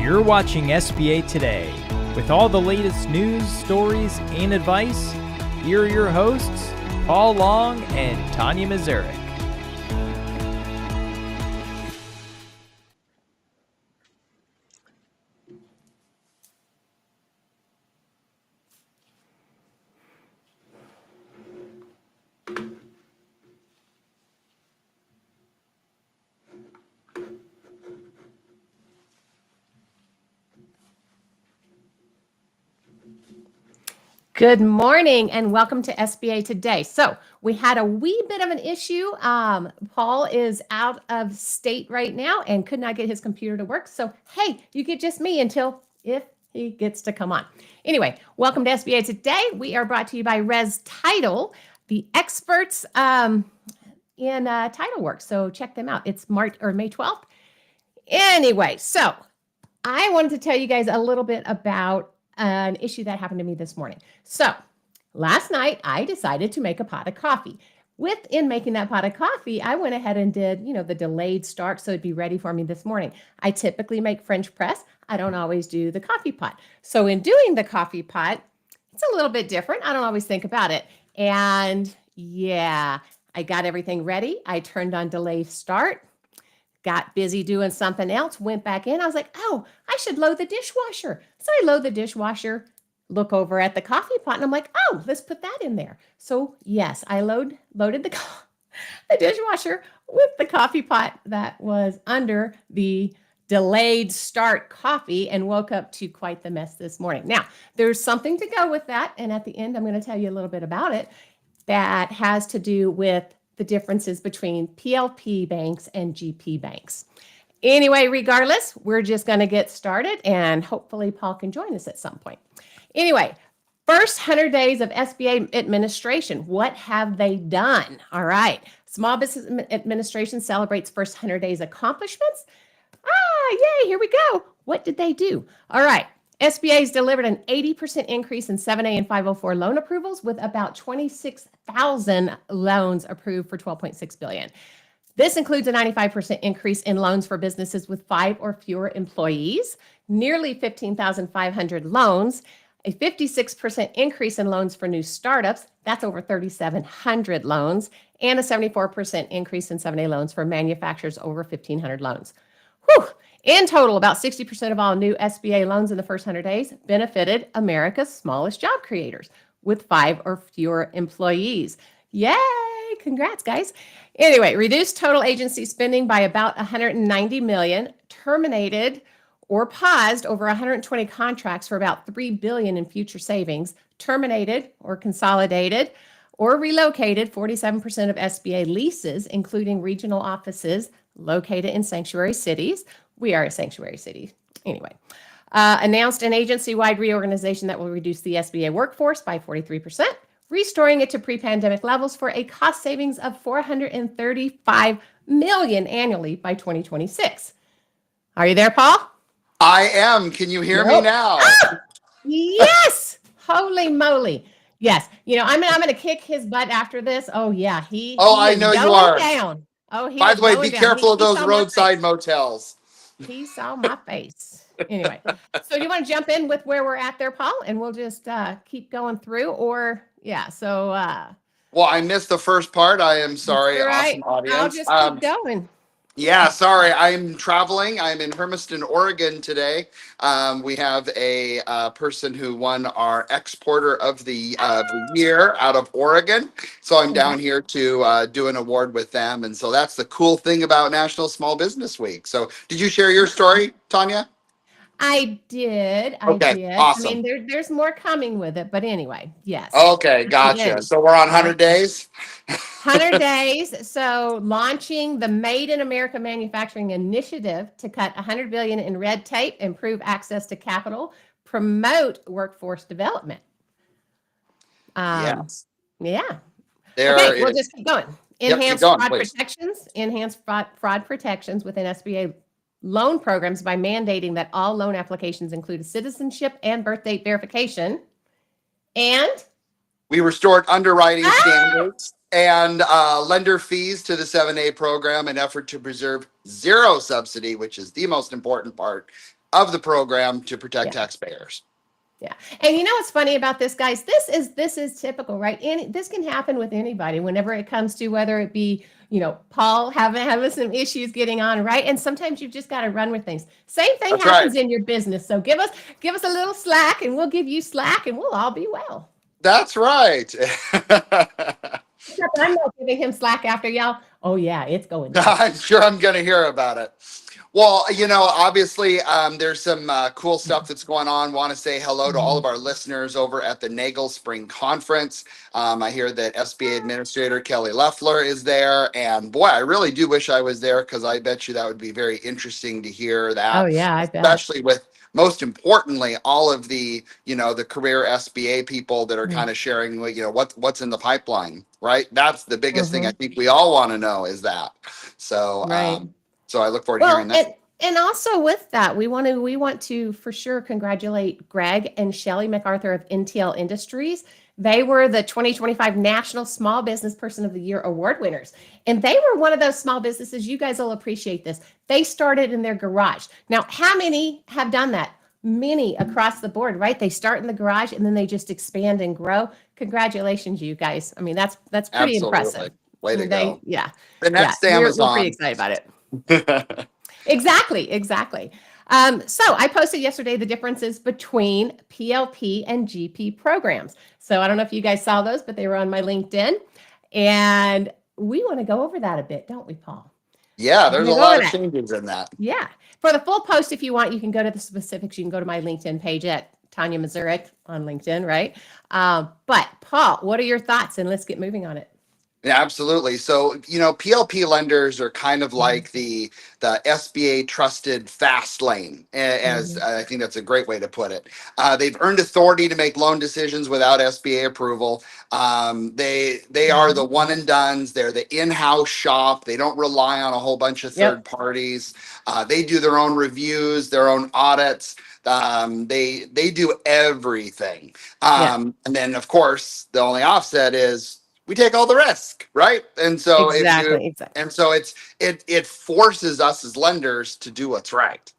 You're watching SBA Today. With all the latest news, stories, and advice, here are your hosts, Paul Long and Tonya Mazurek. Good morning and welcome to SBA Today. So we had a wee bit of an issue. Paul is out of state right now and could not get his computer to work. So, hey, you get just me until if he gets to come on. Anyway, welcome to SBA Today. We are brought to you by Res Title, the experts in title work. So check them out. It's May 12th. Anyway, so I wanted to tell you guys a little bit about an issue that happened to me this morning. So last night I decided to make a pot of coffee. Within making that pot of coffee, I went ahead and did, the delayed start so it'd be ready for me this morning. I typically make French press. I don't always do the coffee pot. So in doing the coffee pot, it's a little bit different. I don't always think about it. And yeah, I got everything ready. I turned on delayed start. Got busy doing something else, went back in. I was like, oh, I should load the dishwasher. So I load the dishwasher, look over at the coffee pot, and I'm like, oh, let's put that in there. So yes, I loaded the dishwasher with the coffee pot that was under the delayed start coffee and woke up to quite the mess this morning. Now, there's something to go with that. And at the end, I'm going to tell you a little bit about it that has to do with the differences between PLP banks and GP banks. Anyway, regardless, we're just going to get started and hopefully Paul can join us at some point. Anyway, first 100 days of SBA administration. What have they done? All right. Small Business Administration celebrates first 100 days accomplishments. Yay, here we go. What did they do? All right. SBA has delivered an 80% increase in 7A and 504 loan approvals with about 26,000 loans approved for $12.6 billion. This includes a 95% increase in loans for businesses with 5 or fewer employees, nearly 15,500 loans, a 56% increase in loans for new startups, that's over 3,700 loans, and a 74% increase in 7A loans for manufacturers, over 1,500 loans. Whew. In total, about 60% of all new SBA loans in the first 100 days benefited America's smallest job creators with 5 or fewer employees. Yay! Congrats, guys. Anyway, reduced total agency spending by about $190 million, terminated or paused over 120 contracts for about $3 billion in future savings, terminated or consolidated or relocated 47% of SBA leases, including regional offices located in sanctuary cities. We are a sanctuary city. Anyway, announced an agency-wide reorganization that will reduce the SBA workforce by 43%, restoring it to pre-pandemic levels for a cost savings of $435 million annually by 2026. Are you there, Paul? I am. Can you hear me now? Yes. Holy moly. Yes. I'm going to kick his butt after this. Oh, yeah. I know you are. Down. Oh, by the way, be careful of those roadside motels. He saw my face. Anyway, so you want to jump in with where we're at there, Paul, and we'll just keep going through, or yeah. So, well, I missed the first part. I am sorry, right. Awesome audience. I'll just keep going. Yeah, sorry. I'm traveling. I'm in Hermiston, Oregon today. We have a person who won our Exporter of the Year out of Oregon. So I'm down here to do an award with them. And so that's the cool thing about National Small Business Week. So did you share your story, Tonya? I did. Okay, awesome. I mean, there's more coming with it, but anyway, yes. Okay, gotcha. So we're on 100 days? 100 days. So launching the Made in America Manufacturing Initiative to cut $100 billion in red tape, improve access to capital, promote workforce development. Yes. Yeah. Okay, we'll just keep going. Enhanced fraud protections within SBA loan programs by mandating that all loan applications include citizenship and birth date verification. And we restored underwriting standards and lender fees to the 7A program in effort to preserve zero subsidy, which is the most important part, of the program to protect Yeah. taxpayers. Yeah. And you know what's funny about this, guys? This is typical, right? This can happen with anybody whenever it comes to whether it be, Paul having some issues getting on, right? And sometimes you've just got to run with things. Same thing That's happens right. in your business. So give us a little slack and we'll give you slack and we'll all be well. That's right. Except I'm not giving him slack after y'all. Oh yeah, it's going down. I'm sure I'm going to hear about it. Well, obviously, there's some cool stuff that's going on. Want to say hello to all of our listeners over at the Nagel Spring Conference. I hear that SBA Administrator Kelly Loeffler is there. And boy, I really do wish I was there because I bet you that would be very interesting to hear that. Oh yeah, I bet. Especially with, most importantly, all of the, the career SBA people that are kind of sharing, what's in the pipeline, right? That's the biggest thing I think we all want to know is that. So, Right. So I look forward to hearing that. And also with that, we want to for sure congratulate Greg and Shelly MacArthur of NTL Industries. They were the 2025 National Small Business Person of the Year award winners. And they were one of those small businesses. You guys will appreciate this. They started in their garage. Now, how many have done that? Many across the board, right? They start in the garage and then they just expand and grow. Congratulations, you guys. I mean, that's pretty impressive. Way to go. Yeah. The next We're Amazon. pretty excited about it. Exactly. So I posted yesterday the differences between PLP and GP programs. So I don't know if you guys saw those, but they were on my LinkedIn. And we want to go over that a bit, don't we, Paul? Yeah, there's a lot of changes in that. Yeah. For the full post, if you want, you can go to the specifics. You can go to my LinkedIn page at Tonya Mazurek on LinkedIn, right? But Paul, what are your thoughts? And let's get moving on it. Yeah, absolutely. So, PLP lenders are kind of like the SBA trusted fast lane, as I think that's a great way to put it. They've earned authority to make loan decisions without SBA approval. They are the one and dones. They're the in-house shop. They don't rely on a whole bunch of third parties. They do their own reviews, their own audits. They do everything. And then, of course, the only offset is we take all the risk, right? And so Exactly. And so it forces us as lenders to do what's right.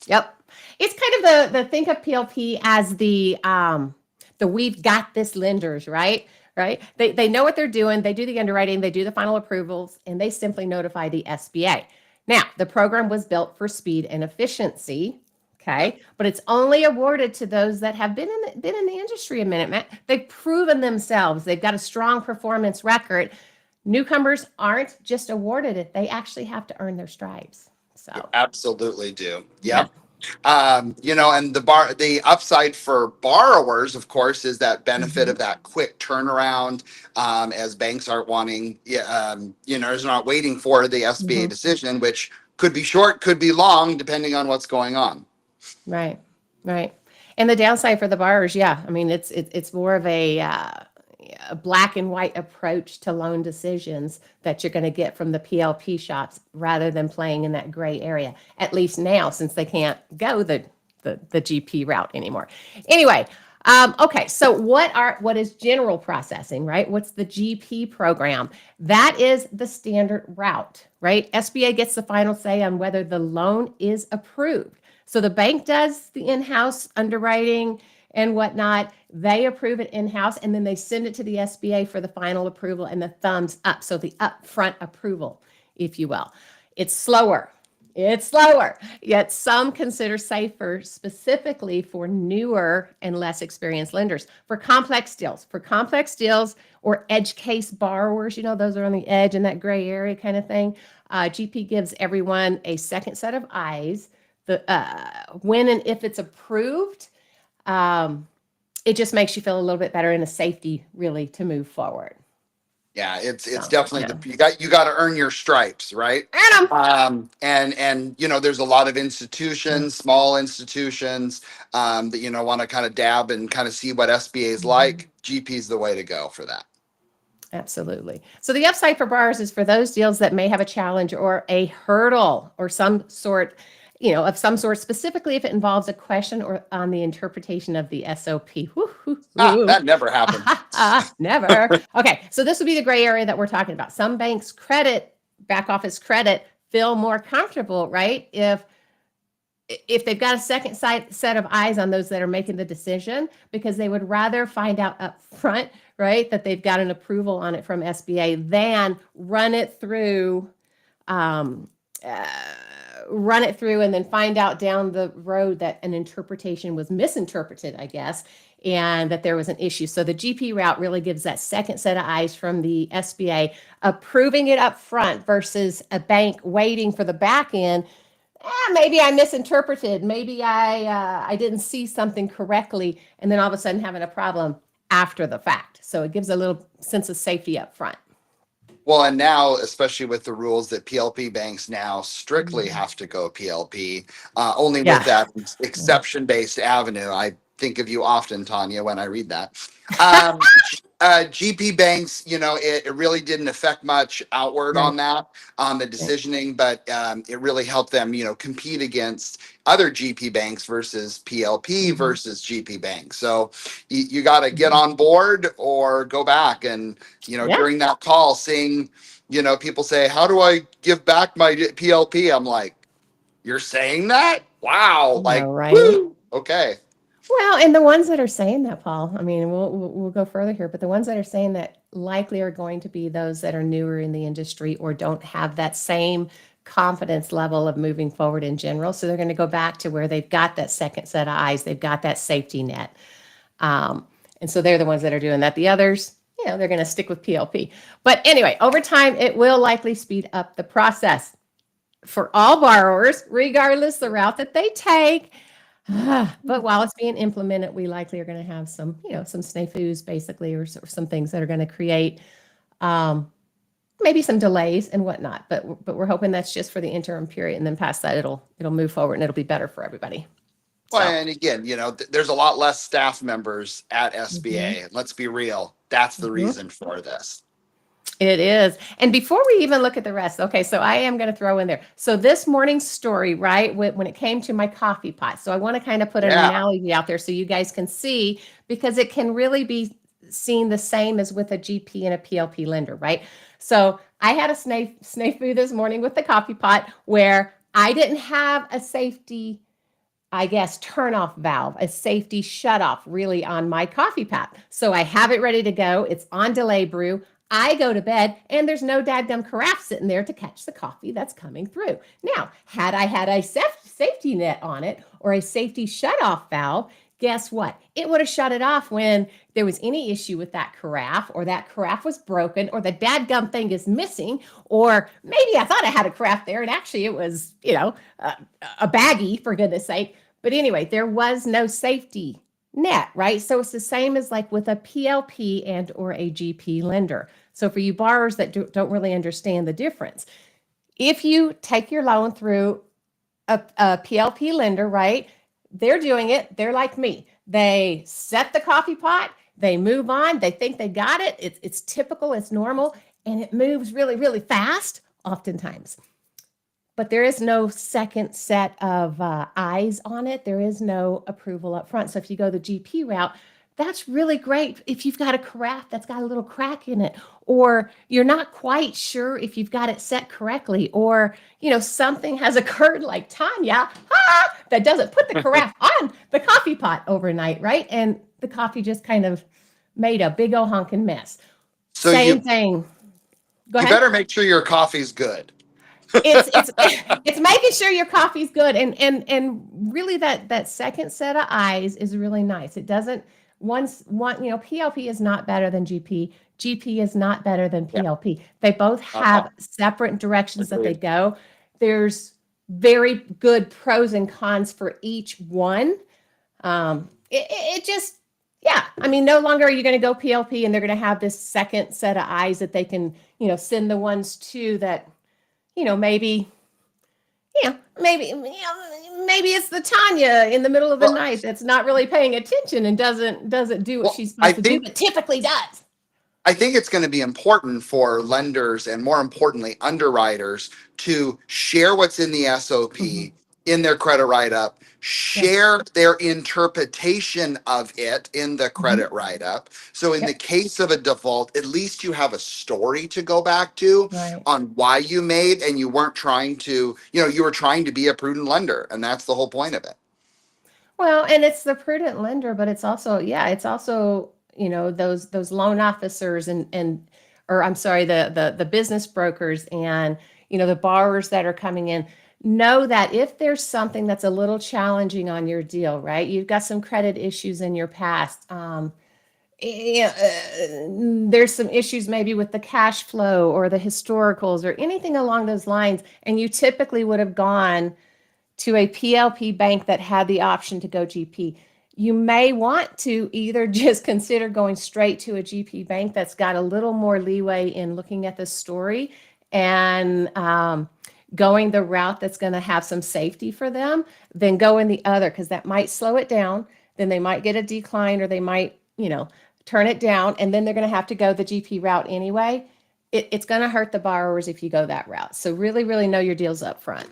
Yep. It's kind of the think of PLP as the we've got this lenders, right? Right. They know what they're doing. They do the underwriting, they do the final approvals, and they simply notify the SBA. Now, the program was built for speed and efficiency. Okay, but it's only awarded to those that have been in the industry a minute, Matt. They've proven themselves. They've got a strong performance record. Newcomers aren't just awarded it; they actually have to earn their stripes. So you absolutely do. Yep. Yeah. And the upside for borrowers, of course, is that benefit of that quick turnaround. As banks aren't wanting, is not waiting for the SBA decision, which could be short, could be long, depending on what's going on. Right. And the downside for the borrowers, I mean, it's more of a black and white approach to loan decisions that you're going to get from the PLP shops rather than playing in that gray area, at least now, since they can't go the GP route anymore. Anyway, okay, so what is general processing, right? What's the GP program? That is the standard route, right? SBA gets the final say on whether the loan is approved. So the bank does the in-house underwriting and whatnot. They approve it in-house, and then they send it to the SBA for the final approval and the thumbs up. So the upfront approval, if you will. It's slower, yet some consider safer, specifically for newer and less experienced lenders. For complex deals or edge case borrowers, those are on the edge in that gray area kind of thing. GP gives everyone a second set of eyes. When and if it's approved, it just makes you feel a little bit better in a safety, really, to move forward. Yeah, it's definitely you got to earn your stripes, right? Earn them. And there's a lot of institutions, small institutions, that want to kind of dab and kind of see what SBA is like. GP is the way to go for that. Absolutely. So the upside for borrowers is for those deals that may have a challenge or a hurdle or some sort. Of some sort, specifically if it involves a question or on the interpretation of the SOP. That never happened. Never. Okay, so this would be the gray area that we're talking about. Some banks' back office credit, feel more comfortable, right? If if they've got a second set of eyes on those that are making the decision, because they would rather find out up front, right, that they've got an approval on it from SBA than run it through, um, uh, and then find out down the road that an interpretation was misinterpreted, I guess, and that there was an issue. So the GP route really gives that second set of eyes from the SBA, approving it up front versus a bank waiting for the back end. Maybe I misinterpreted. Maybe I didn't see something correctly, and then all of a sudden having a problem after the fact. So it gives a little sense of safety up front. Well, and now, especially with the rules that PLP banks now strictly have to go PLP, only with that exception-based avenue. I think of you often, Tonya, when I read that. GP banks, it really didn't affect much outward on that, on the decisioning, but it really helped them, compete against other GP banks versus PLP versus GP banks. So you got to get on board or go back. And, during that call, seeing, people say, how do I give back my PLP? I'm like, you're saying that? Wow. Like, right? Woo! Okay. Well, and the ones that are saying that, Paul, I mean, we'll go further here, but the ones that are saying that likely are going to be those that are newer in the industry or don't have that same confidence level of moving forward in general. So they're going to go back to where they've got that second set of eyes, they've got that safety net. And so they're the ones that are doing that. The others, they're going to stick with PLP. But anyway, over time, it will likely speed up the process for all borrowers, regardless the route that they take. But while it's being implemented, we likely are going to have some, some snafus basically, or some things that are going to create maybe some delays and whatnot. But we're hoping that's just for the interim period, and then past that, it'll move forward and it'll be better for everybody. Well, and again, there's a lot less staff members at SBA. Let's be real. That's the reason for this. It is. And before we even look at the rest, okay, so I am going to throw in there. So this morning's story, right, when it came to my coffee pot. So I want to kind of put an analogy out there so you guys can see, because it can really be seen the same as with a GP and a PLP lender, right? So I had a snafu this morning with the coffee pot where I didn't have a safety, I guess, turn-off valve, a safety shut-off really on my coffee pot. So I have it ready to go. It's on delay brew. I go to bed and there's no dadgum carafe sitting there to catch the coffee that's coming through. Now, had I had a safety net on it or a safety shut-off valve, guess what? It would have shut it off when there was any issue with that carafe, or that carafe was broken, or the dadgum thing is missing, or maybe I thought I had a carafe there and actually it was, a baggie, for goodness sake. But anyway, there was no safety net, right? So it's the same as like with a PLP and or a GP lender. So for you borrowers that don't really understand the difference, if you take your loan through a PLP lender, right, they're doing it. They're like me. They set the coffee pot, they move on, they think they got it. It's typical, it's normal, and it moves really, really fast oftentimes. But there is no second set of eyes on it. There is no approval up front. So if you go the GP route, that's really great if you've got a carafe that's got a little crack in it, or you're not quite sure if you've got it set correctly, or, something has occurred like Tonya, that doesn't put the carafe on the coffee pot overnight, right? And the coffee just kind of made a big old honking mess. So Same thing. Go ahead. You better make sure your coffee's good. It's making sure your coffee's good, and really that second set of eyes is really nice. It doesn't PLP is not better than GP. GP is not better than PLP. They both have separate directions that they go. There's very good pros and cons for each one. It just, no longer are you going to go PLP and they're going to have this second set of eyes that they can, send the ones to that, maybe it's the Tonya in the middle of the night that's not really paying attention and doesn't do what she's supposed to do, but typically does. I think it's going to be important for lenders and, more importantly, underwriters to share what's in the SOP in their credit write-up, share their interpretation of it in the credit write-up. So in the case of a default, at least you have a story to go back to on why you made, and you weren't trying to, you were trying to be a prudent lender, and that's the whole point of it. Well, and it's the prudent lender, but it's also, those loan officers or I'm sorry, the business brokers and, the borrowers that are coming in. Know that if there's something that's a little challenging on your deal, right? You've got some credit issues in your past. There's some issues maybe with the cash flow or the historicals or anything along those lines. And you typically would have gone to a PLP bank that had the option to go GP. You may want to either just consider going straight to a GP bank that's got a little more leeway in looking at the story and going the route that's going to have some safety for them, then go in the other, because that might slow it down. Then they might get a decline, or they might, turn it down, and then they're going to have to go the GP route anyway. It's going to hurt the borrowers if you go that route. So really, really know your deals up front.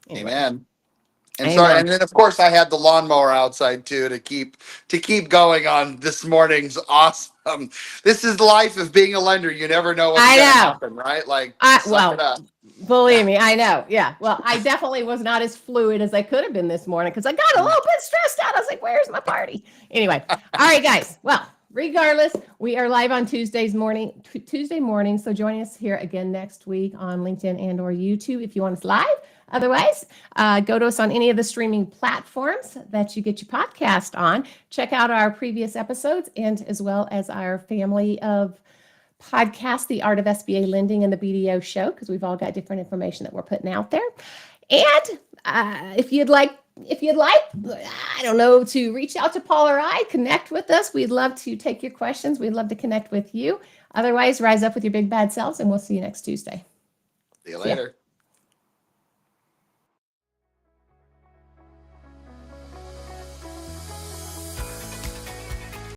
Anyway. Amen. And sorry, and then of course I had the lawnmower outside too to keep going on this morning's awesome. This is the life of being a lender. You never know what's going to happen, right? Like, suck it up. Believe me, I know. Yeah. Well, I definitely was not as fluid as I could have been this morning because I got a little bit stressed out. I was like, where's my party? Anyway. All right, guys. Well, regardless, we are live on Tuesday morning. So join us here again next week on LinkedIn and or YouTube if you want us live. Otherwise, go to us on any of the streaming platforms that you get your podcast on. Check out our previous episodes, and as well as our family of podcasts, The Art of SBA Lending and the BDO Show, because we've all got different information that we're putting out there. And if you'd like, I don't know, to reach out to Paul or I, connect with us. We'd love to take your questions. We'd love to connect with you. Otherwise, rise up with your big bad selves, and we'll see you next Tuesday. See you later.